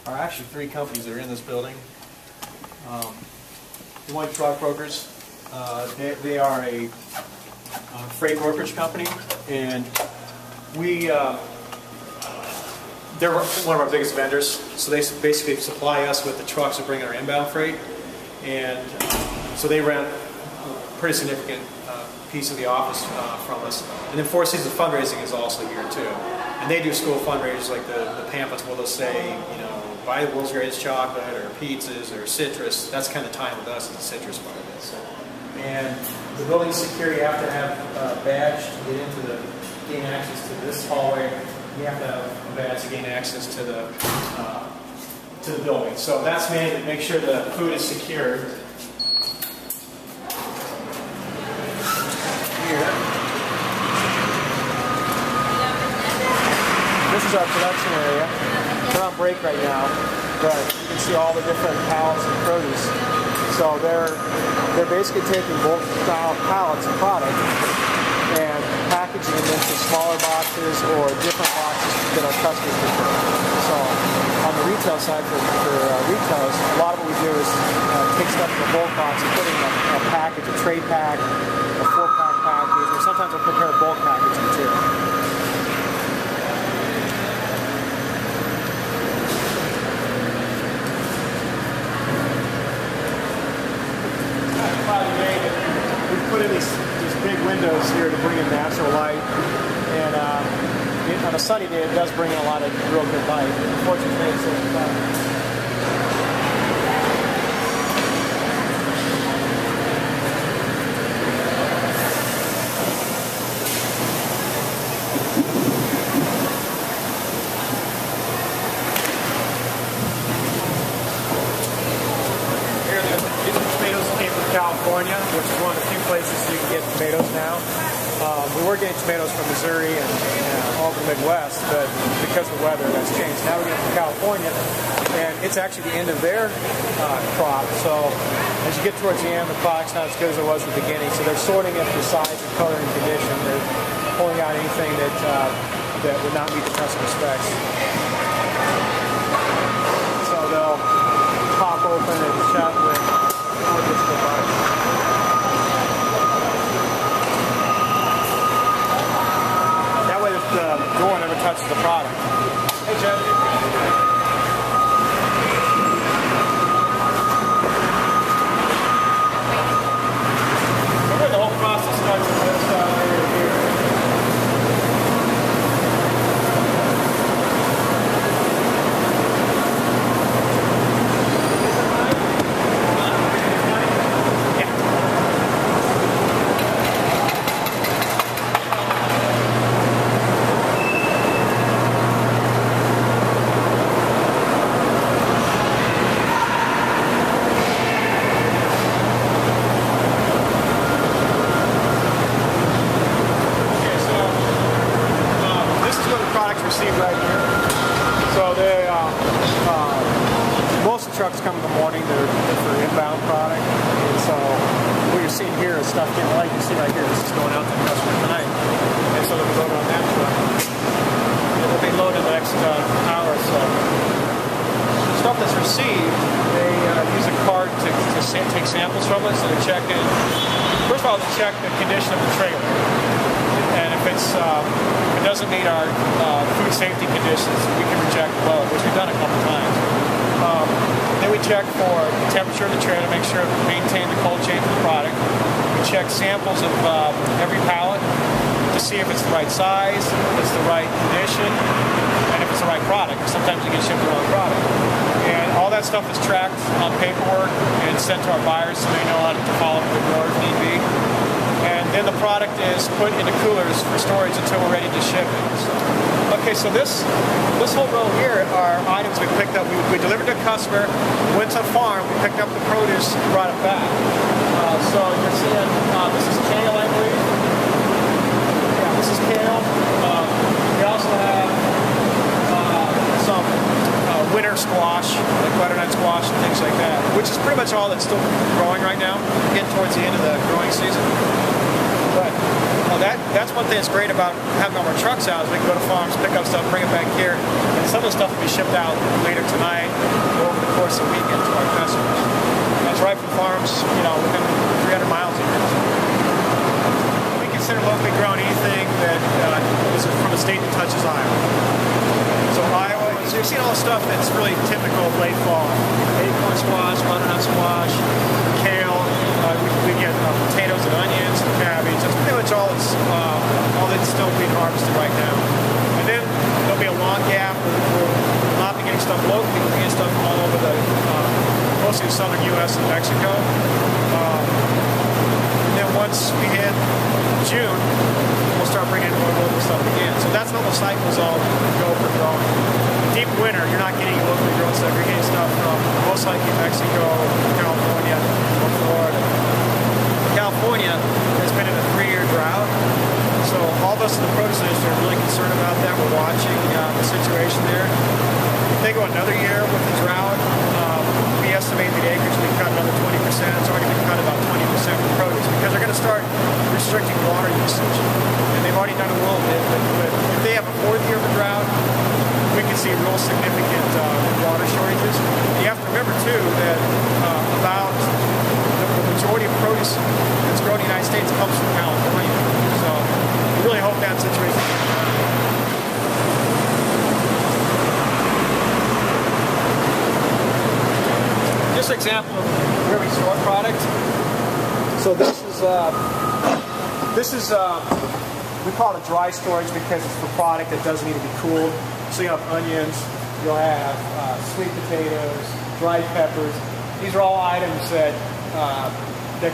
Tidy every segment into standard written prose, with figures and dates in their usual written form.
are actually three companies that are in this building. One, Truck Brokers. They are a freight brokerage company, and they're one of our biggest vendors. So they basically supply us with the trucks that bring in our inbound freight, and so they rent a pretty significant piece of the office from us. And then Four Seasons Fundraising is also here too, and they do school fundraisers like the pamphlets where they'll say, you know, buy the world's greatest chocolate or pizzas or citrus. That's kind of time with us, is the citrus part of it. So, and the building security, you have to have a badge to get into gain access to this hallway. You have to have a badge to gain access to the building. So that's made to make sure the food is secured. Here. This is our production area. They're on break right now, but you can see all the different pallets of produce. So they're basically taking bulk style pallets of product and packaging them into smaller boxes or different boxes that our customers prefer. So on the retail side for retailers, a lot of what we do is take stuff from a bulk box and put it in a package, a trade pack, a 4-pack package, or sometimes we'll prepare bulk packaging too. Put in these big windows here to bring in natural light, and on a sunny day it does bring in a lot of real good light. Unfortunately, it's California, which is one of the few places you can get tomatoes now. We were getting tomatoes from Missouri and all over the Midwest, but because of the weather, that's changed. Now we're getting from California, and it's actually the end of their crop. So as you get towards the end, the product's not as good as it was at the beginning. So they're sorting it for size and color and condition. They're pulling out anything that would not meet the customer specs. So they'll pop open and shut with. That way the door never touches the product. Hey, Jeff. The whole process starts with this area here. Right here. So they, most of the trucks come in the morning. They're for inbound product, and so what you're seeing here is stuff getting like you see right here. This is going out to the customer tonight, and so they'll be loaded on that truck. It'll be loaded in the next hour or so. The stuff that's received, they use a cart to take samples from it. So they're checking. First of all, they check the condition of the trailer. And if it doesn't meet our food safety conditions, we can reject the load, which we've done a couple times. Then we check for the temperature of the trailer, make sure it maintains the cold chain for the product. We check samples of every pallet to see if it's the right size, if it's the right condition, and if it's the right product. Sometimes you get shipped the wrong product. And all that stuff is tracked on paperwork and sent to our buyers so they know how to follow up with the order if need be. And then the product is put into coolers for storage until we're ready to ship it. Okay, so this whole row here are items we picked up. We delivered to a customer, went to a farm, we picked up the produce, and brought it back. So you're seeing, this is kale, I believe. Yeah, this is kale. We also have some winter squash, like butternut squash and things like that, which is pretty much all that's still growing right now, getting towards the end of the growing season. But that's one thing that's great about having all our trucks out, is we can go to farms, pick up stuff, bring it back here, and some of the stuff will be shipped out later tonight or over the course of the weekend to our customers. And it's right from farms, you know, within 300 miles of here. We consider locally grown anything that is from a state that touches Iowa. So Iowa, so you're seeing all the stuff that's really typical of late fall. Acorn squash, butternut squash, kale, we get potatoes and onions and cabbage. That's pretty much all that's still being harvested right now. And then there'll be a long gap where we'll not be getting stuff locally, we're getting stuff all over the, mostly the southern U.S. and Mexico. And then once we hit June, we'll start bringing in more local stuff again. So that's how the cycles all go for growing. Deep winter, you're not getting locally grown stuff. You're getting stuff from most likely Mexico, California, or Florida. California has been in a 3-year drought, so all of us in the produce industry are really concerned about that. We're watching the situation there. If they go another year with the drought, we estimate the acreage will be cut another 20%. It's already been cut about 20% for produce, because they're going to start restricting water usage. And they've already done a little bit, but if they have a 4th year of a drought, we can see real significant water shortages. You have to remember too that about the majority of produce that's grown in the United States comes from California. So we really hope that situation gets better. Just an example of where we store product. So this is we call it dry storage because it's for product that doesn't need to be cooled. So you have onions, you'll have sweet potatoes, dried peppers. These are all items that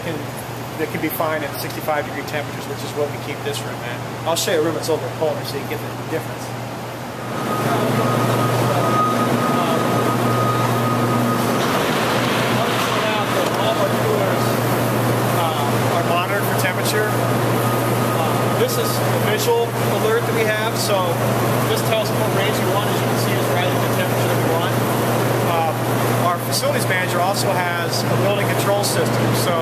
can be fine at 65-degree temperatures, which is what we keep this room at. I'll show you a room that's a little bit colder so you can get the difference. All of our coolers are monitored for temperature. This is a visual alert that we have, so this tells us what range we want. As you can see, is right at the temperature that we want. Our facilities manager also has a building control system, so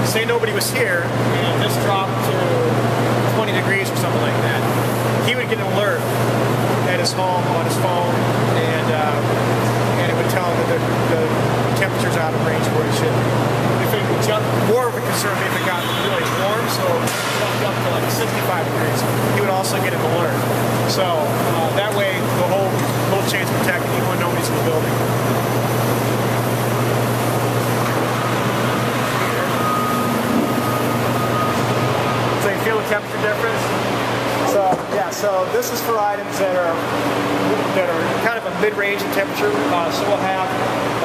say nobody was here and this dropped to 20 degrees or something like that, he would get an alert at his home on his phone, and it would tell him that the temperature's out of range where it should be. If it would jump, more of a concern if it got really warm, so it jumped up to like 65 degrees, he would also get an alert. So that way the whole chain's protected even when nobody's in the building. So you feel the temperature difference? So yeah, so this is for items that are kind of a mid-range in temperature. So we'll have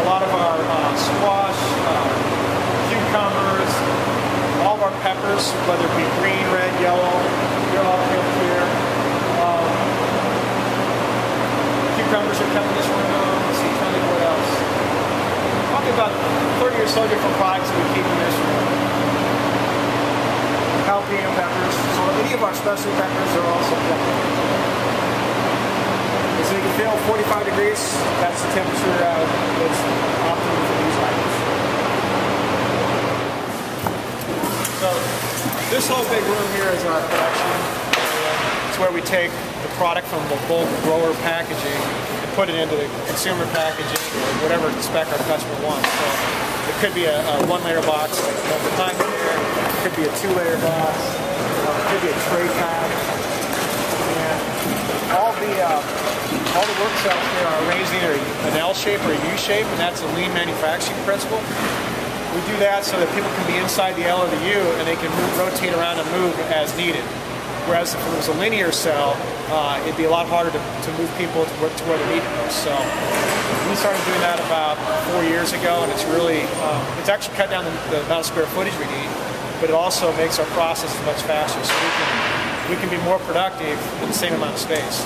a lot of our squash, cucumbers, all of our peppers, whether it be green, red, yellow, they're all kept here. Cucumbers are kept in this room. Let's see, tell me what else. Probably about 30 or so different products we keep in this room. Jalapeno peppers. So any of our specialty peppers are also kept here. So you can feel 45 degrees. That's the temperature that's optimal for these items. So this whole big room here is our production area. It's where we take the product from the bulk grower packaging and put it into the consumer packaging or whatever spec our customer wants. So it could be a one-layer box like the one behind here. It could be a 2-layer box. It could be a tray pack. And all the work cells here are arranged either an L shape or a U shape, and that's a lean manufacturing principle. We do that so that people can be inside the L or the U and they can rotate around and move as needed. Whereas if it was a linear cell, it'd be a lot harder to move people to where they need to go. So we started doing that about 4 years ago, and it's really, it's actually cut down the amount of square footage we need, but it also makes our process much faster, so we can be more productive in the same amount of space.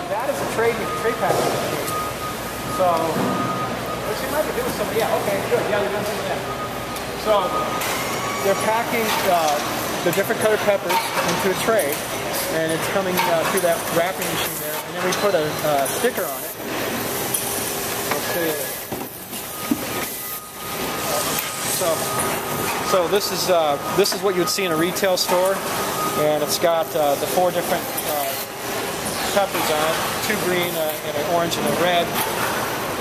That is a tray package. So, which you might be doing something. Yeah, okay, good. Yeah, you're doing some of that. So they're packing the different colored peppers into a tray, and it's coming through that wrapping machine there, and then we put a sticker on it. Let's see. So this is what you would see in a retail store, and it's got the 4 different peppers on it, 2 green, and an orange and a red,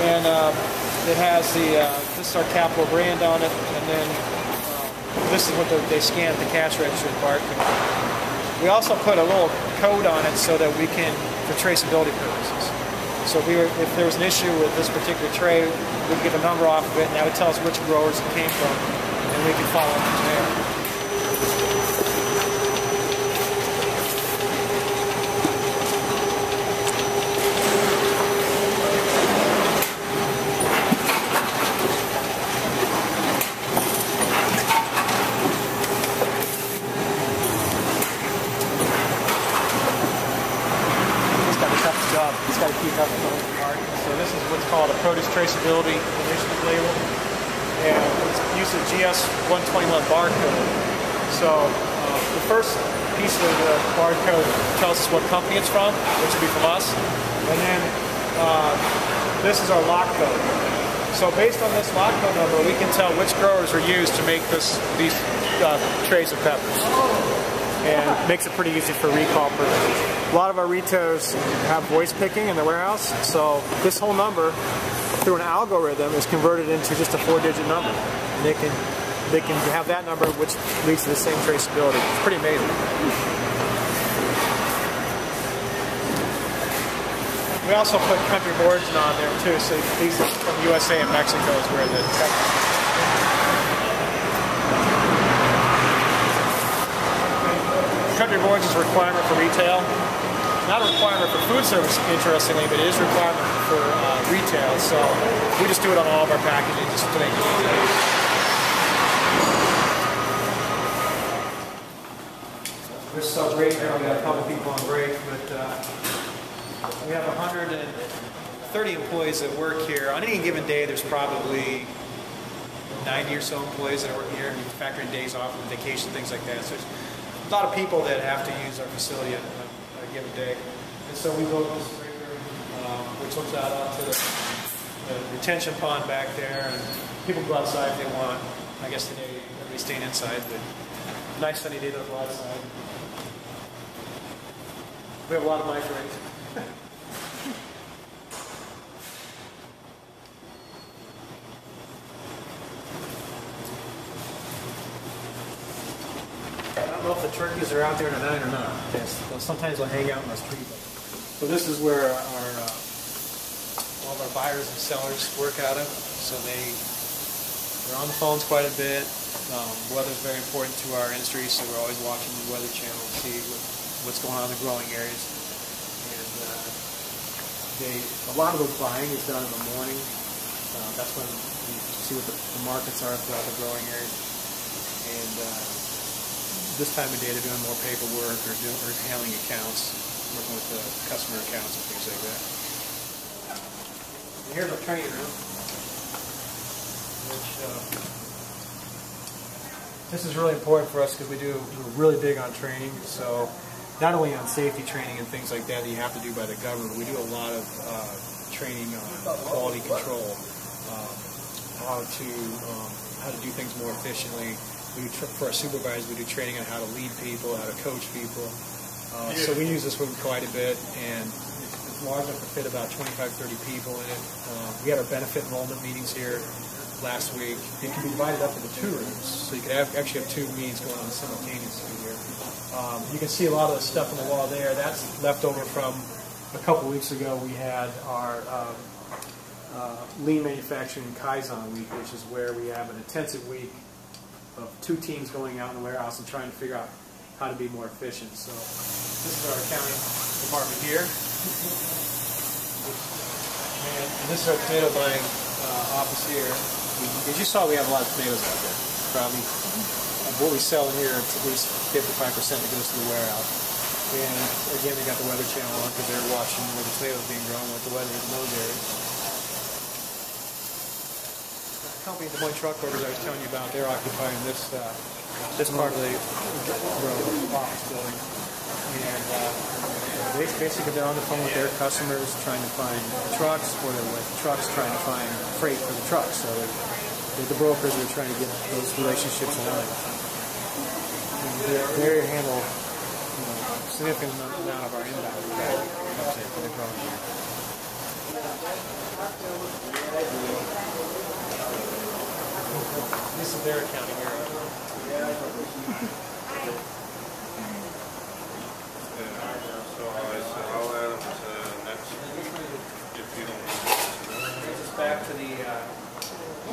and it has this is our Capital brand on it, and then this is what they scan at the cash register barcode. We also put a little code on it so that we can, for traceability purposes. So if there was an issue with this particular tray, we'd get a number off of it, and that would tell us which growers it came from, and we can follow up from there. It's got to keep up with the market. So this is what's called a produce traceability initiative label, and it's used a GS121 barcode. So the first piece of the barcode tells us what company it's from, which would be from us, and then this is our lot code. So based on this lot code number, we can tell which growers are used to make these trays of peppers. And it makes it pretty easy for recall purposes. A lot of our retailers have voice picking in the warehouse, so this whole number, through an algorithm, is converted into just a 4-digit number. And they can have that number, which leads to the same traceability. It's pretty amazing. We also put country of origin on there too, so these are from USA and Mexico is where the country of origin is a requirement for retail. Not a requirement for food service, interestingly, but it is a requirement for retail. So we just do it on all of our packaging just to make it easy. We're so great now. We got a couple people on break, but we have 130 employees that work here. On any given day, there's probably 90 or so employees that are working here, and factoring days off and vacation, things like that. So there's a lot of people that have to use our facility on a given day. And so we built this breaker, which looks out onto the retention pond back there, and people go outside if they want. I guess today everybody's staying inside, but nice sunny day to go outside. We have a lot of microwaves. I don't know if the turkeys are out there tonight or not. Yes. Sometimes they'll hang out in the street. So this is where all of our buyers and sellers work out of. So they're on the phones quite a bit. Weather's very important to our industry, so we're always watching the Weather Channel to see what's going on in the growing areas. And a lot of the buying is done in the morning. That's when you see what the markets are throughout the growing areas. And this time of day they're doing more paperwork or handling accounts, working with the customer accounts and things like that. And here's our training room, which this is really important for us because we're really big on training. So not only on safety training and things like that you have to do by the government, we do a lot of training on quality control, how to do things more efficiently. For our supervisors, we do training on how to lead people, how to coach people. So we use this room quite a bit, and it's large enough to fit about 25, 30 people in it. We had our benefit enrollment meetings here last week. It can be divided up into 2 rooms, so you can actually have 2 meetings going on simultaneously here. You can see a lot of the stuff on the wall there. That's left over from a couple weeks ago. We had our lean manufacturing Kaizen week, which is where we have an intensive week of 2 teams going out in the warehouse and trying to figure out how to be more efficient. So this is our accounting department here. And this is our tomato buying office here. As you saw, we have a lot of tomatoes out there. Probably what we sell in here, it's at least 55% that goes to the warehouse. And again, they got the Weather Channel on because they're watching where the tomatoes being grown, what the weather is in those areas. Company, the Des Moines truck orders I was telling you about, they're occupying this part of the office building, and they basically they're on the phone with their customers trying to find trucks, or they're with trucks trying to find freight for the trucks. So the brokers are trying to get those relationships aligned. They handle a significant amount of our inbound traffic comes in the growing year. This is their accounting area. Back to the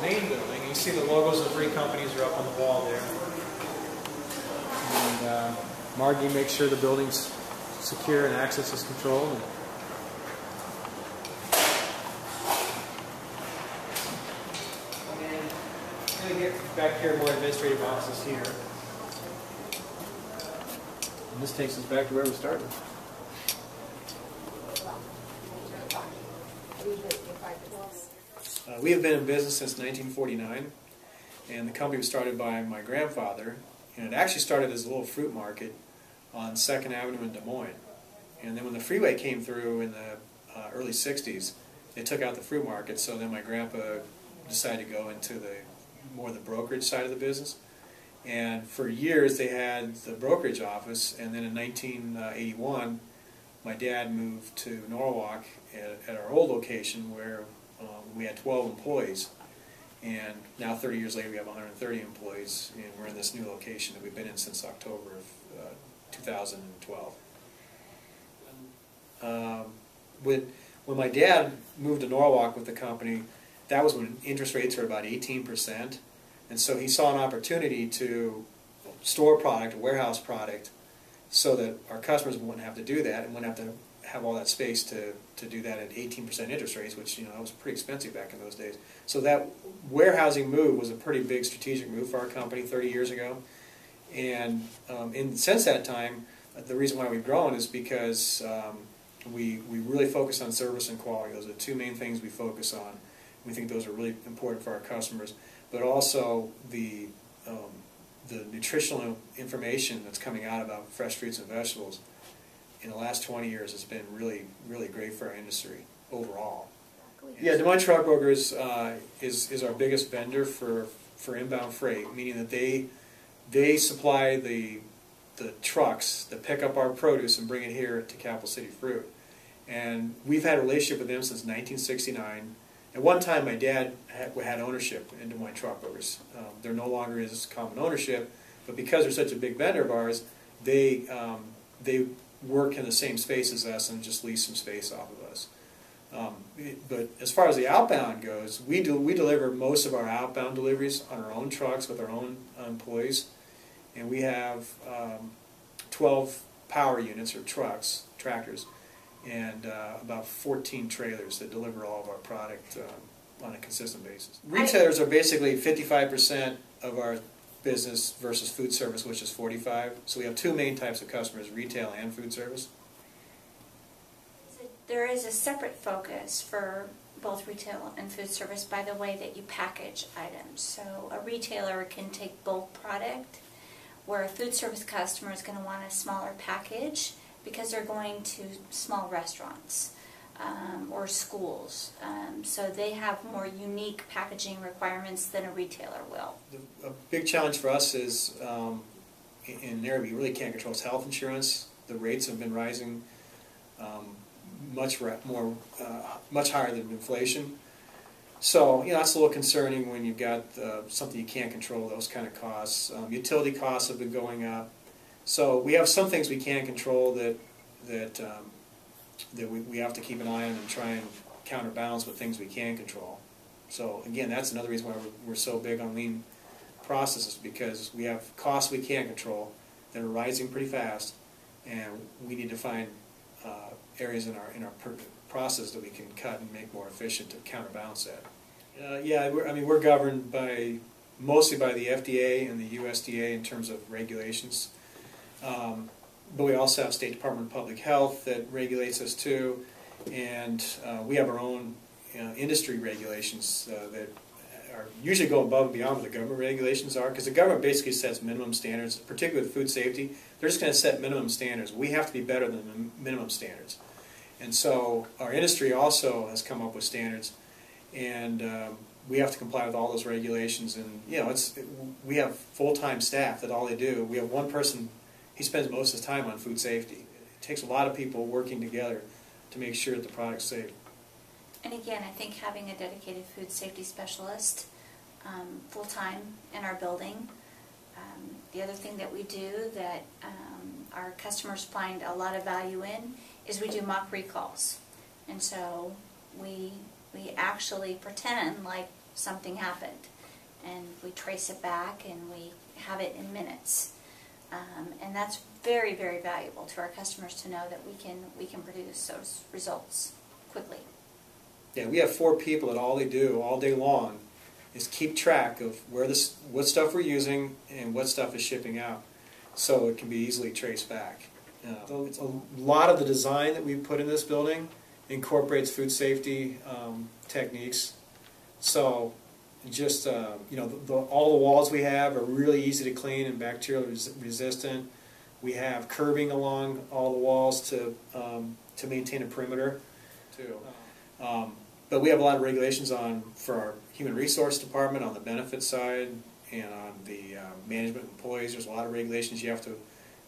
main building. You see the logos of the three companies are up on the wall there. And Margie makes sure the building's secure and access is controlled. And I'm going to get back here, more administrative offices here. And this takes us back to where we started. We have been in business since 1949, and the company was started by my grandfather, and it actually started as a little fruit market on 2nd Avenue in Des Moines. And then when the freeway came through in the early 60s, they took out the fruit market, so then my grandpa decided to go into more the brokerage side of the business. And for years they had the brokerage office, and then in 1981 my dad moved to Norwalk at our old location where we had 12 employees, and now 30 years later we have 130 employees, and we're in this new location that we've been in since October of 2012. When my dad moved to Norwalk with the company, that was when interest rates were about 18%, and so he saw an opportunity to store product, a warehouse product, so that our customers wouldn't have to do that and wouldn't have to have all that space to do that at 18% interest rates, which was pretty expensive back in those days. So that warehousing move was a pretty big strategic move for our company 30 years ago. And since that time, the reason why we've grown is because we really focus on service and quality. Those are the two main things we focus on. We think those are really important for our customers. But also the nutritional information that's coming out about fresh fruits and vegetables in the last 20 years has been really, really great for our industry overall. Yeah, Des Moines Truck Brokers is our biggest vendor for inbound freight, meaning that they supply the trucks that pick up our produce and bring it here to Capital City Fruit. And we've had a relationship with them since 1969. At one time, my dad had ownership in Des Moines Truck Brokers. There no longer is common ownership, but because they're such a big vendor of ours, they work in the same space as us and just lease some space off of us. But as far as the outbound goes, we deliver most of our outbound deliveries on our own trucks with our own employees, and we have 12 power units or tractors, and about 14 trailers that deliver all of our product on a consistent basis. Retailers are basically 55% of our business versus food service, which is 45%. So we have two main types of customers, retail and food service. There is a separate focus for both retail and food service by the way that you package items. So a retailer can take bulk product, where a food service customer is going to want a smaller package because they're going to small restaurants or schools. So they have more unique packaging requirements than a retailer will. A big challenge for us is, in an area we really can't control, is health insurance. The rates have been rising much higher than inflation. So that's a little concerning when you've got something you can't control, those kind of costs. Utility costs have been going up. So we have some things we can control that we have to keep an eye on and try and counterbalance with things we can control. So again, that's another reason why we're so big on lean processes, because we have costs we can't control that are rising pretty fast, and we need to find areas in our process that we can cut and make more efficient to counterbalance that. Yeah, we're governed mostly by the FDA and the USDA in terms of regulations. But we also have State Department of Public Health that regulates us too, and we have our own industry regulations that are usually go above and beyond what the government regulations are, because the government basically sets minimum standards, particularly with food safety. They're just going to set minimum standards. We have to be better than the minimum standards. And so our industry also has come up with standards, and we have to comply with all those regulations, and we have full-time staff that all they do. We have one person, he spends most of his time on food safety. It takes a lot of people working together to make sure that the product's safe. And again, I think having a dedicated food safety specialist full-time in our building. The other thing that we do that our customers find a lot of value in is we do mock recalls. And so we actually pretend like something happened, and we trace it back and we have it in minutes. And that's very, very valuable to our customers to know that we can produce those results quickly. Yeah, we have 4 people that all they do all day long is keep track of what stuff we're using and what stuff is shipping out, so it can be easily traced back. So it's a lot of the design that we put in this building incorporates food safety techniques. So just all the walls we have are really easy to clean and bacterial resistant. We have curbing along all the walls to maintain a perimeter too. But we have a lot of regulations for our human resource department on the benefit side, and on the management employees. There's a lot of regulations you have to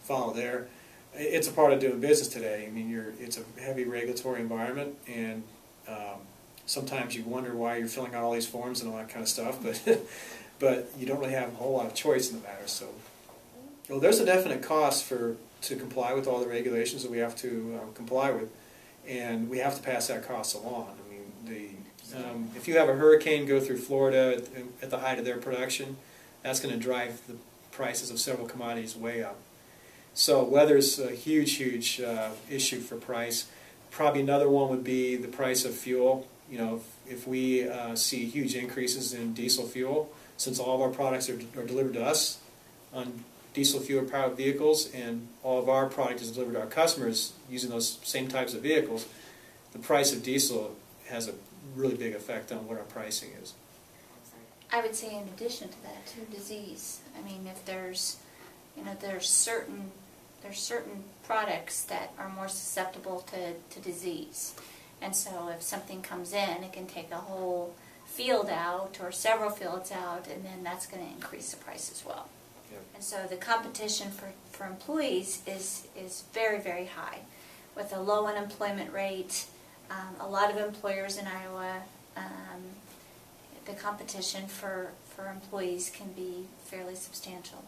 follow there. It's a part of doing business today. I mean, it's a heavy regulatory environment, and sometimes you wonder why you're filling out all these forms and all that kind of stuff, but you don't really have a whole lot of choice in the matter. So, well, there's a definite cost to comply with all the regulations that we have to comply with, and we have to pass that cost along. I mean, if you have a hurricane go through Florida at the height of their production, that's going to drive the prices of several commodities way up. So weather's a huge, huge issue for price. Probably another one would be the price of fuel. You know, if we see huge increases in diesel fuel, since all of our products are delivered to us on diesel fuel-powered vehicles, and all of our product is delivered to our customers using those same types of vehicles, the price of diesel has a really big effect on what our pricing is. I would say in addition to that, too, disease. I mean, if there's certain products that are more susceptible to disease. And so if something comes in, it can take a whole field out or several fields out, and then that's going to increase the price as well. Yep. And so the competition for employees is very, very high. With a low unemployment rate, a lot of employers in Iowa, the competition for employees can be fairly substantial.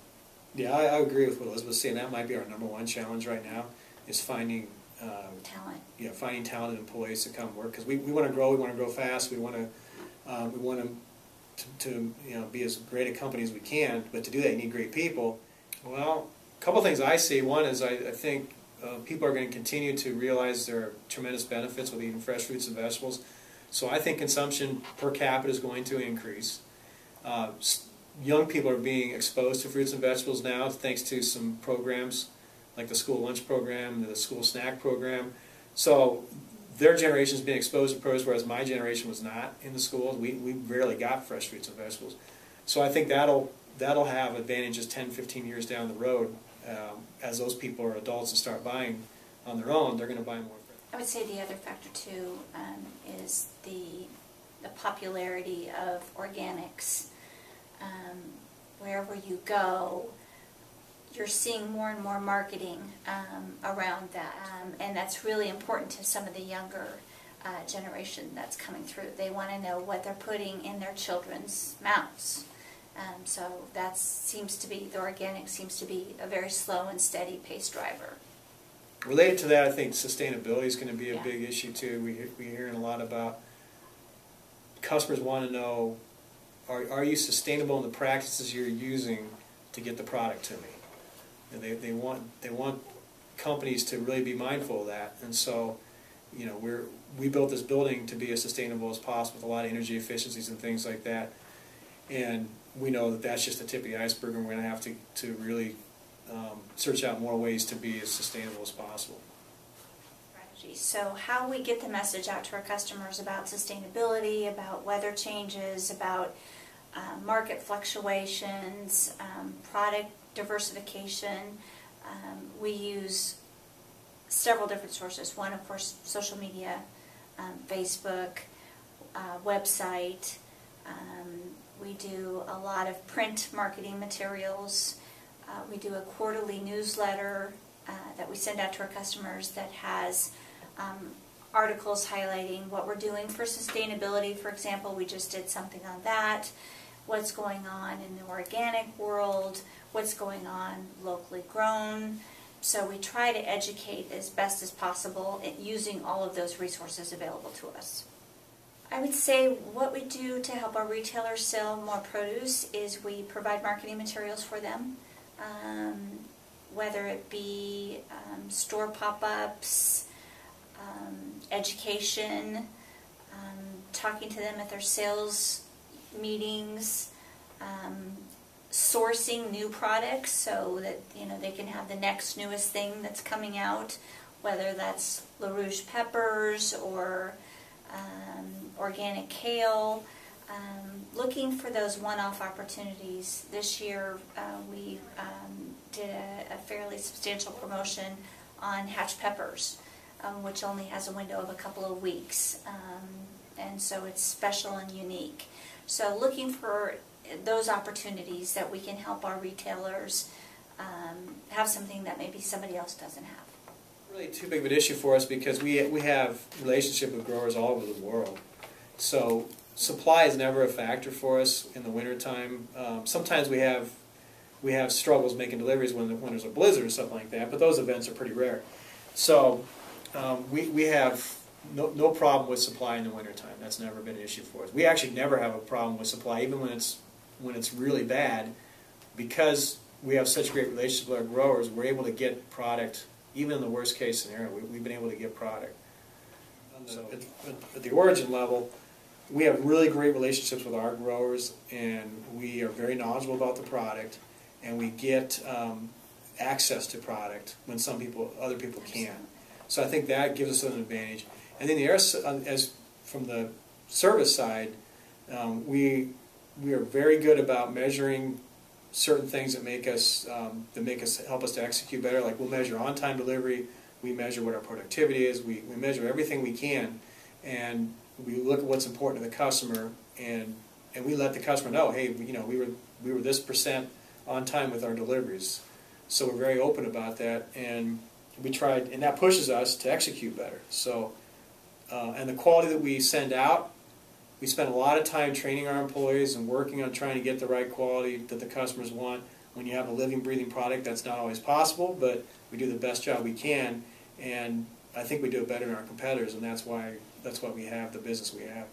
Yeah, I agree with what Elizabeth was saying. That might be our #1 challenge right now, is finding talent. Yeah, finding talented employees to come work, because we want to grow. We want to grow fast. We want to be as great a company as we can. But to do that, you need great people. Well, a couple of things I see. One is I think people are going to continue to realize there are tremendous benefits with eating fresh fruits and vegetables. So I think consumption per capita is going to increase. Young people are being exposed to fruits and vegetables now thanks to some programs like the school lunch program, the school snack program. So their generation is being exposed to produce, whereas my generation was not in the schools. We rarely got fresh fruits and vegetables. So I think that'll have advantages 10, 15 years down the road. As those people are adults and start buying on their own, they're going to buy more. I would say the other factor too is the popularity of organics. Wherever you go, you're seeing more and more marketing around that, and that's really important to some of the younger generation that's coming through. They want to know what they're putting in their children's mouths. So the organic seems to be a very slow and steady pace driver. Related to that, I think sustainability is going to be a big issue too. We're hearing a lot about customers want to know, are you sustainable in the practices you're using to get the product to me? And they want companies to really be mindful of that. And so, we built this building to be as sustainable as possible with a lot of energy efficiencies and things like that. And we know that that's just the tip of the iceberg, and we're going to have to really search out more ways to be as sustainable as possible. So how we get the message out to our customers about sustainability, about weather changes, about market fluctuations, product diversification. We use several different sources. One, of course, social media, Facebook, website. We do a lot of print marketing materials. We do a quarterly newsletter that we send out to our customers that has articles highlighting what we're doing for sustainability. For example, we just did something on that, what's going on in the organic world, what's going on locally grown. So we try to educate as best as possible using all of those resources available to us. I would say what we do to help our retailers sell more produce is we provide marketing materials for them, whether it be store pop-ups, education, talking to them at their sales meetings, sourcing new products so that they can have the next newest thing that's coming out, whether that's LaRouche peppers or organic kale. Looking for those one-off opportunities. This year we did a fairly substantial promotion on hatch peppers, which only has a window of a couple of weeks, and so it's special and unique. So looking for those opportunities that we can help our retailers have something that maybe somebody else doesn't have. Really too big of an issue for us because we have relationship with growers all over the world. So supply is never a factor for us in the wintertime. Sometimes we have struggles making deliveries when there's a blizzard or something like that, but those events are pretty rare. So we have no problem with supply in the wintertime. That's never been an issue for us. We actually never have a problem with supply, even when it's really bad, because we have such great relationships with our growers. We're able to get product, even in the worst case scenario. We've been able to get product. So at the origin level, we have really great relationships with our growers, and we are very knowledgeable about the product, and we get access to product when other people can't. So I think that gives us an advantage. And then as from the service side, we are very good about measuring certain things that help us to execute better. Like we'll measure on-time delivery, we measure what our productivity is, we measure everything we can, and we look at what's important to the customer, and we let the customer know, hey, we were this % on time with our deliveries. So we're very open about that, and we tried, and that pushes us to execute better. So, and the quality that we send out, we spend a lot of time training our employees and working on trying to get the right quality that the customers want. When you have a living, breathing product, that's not always possible, but we do the best job we can, and I think we do it better than our competitors, and that's why we have the business we have.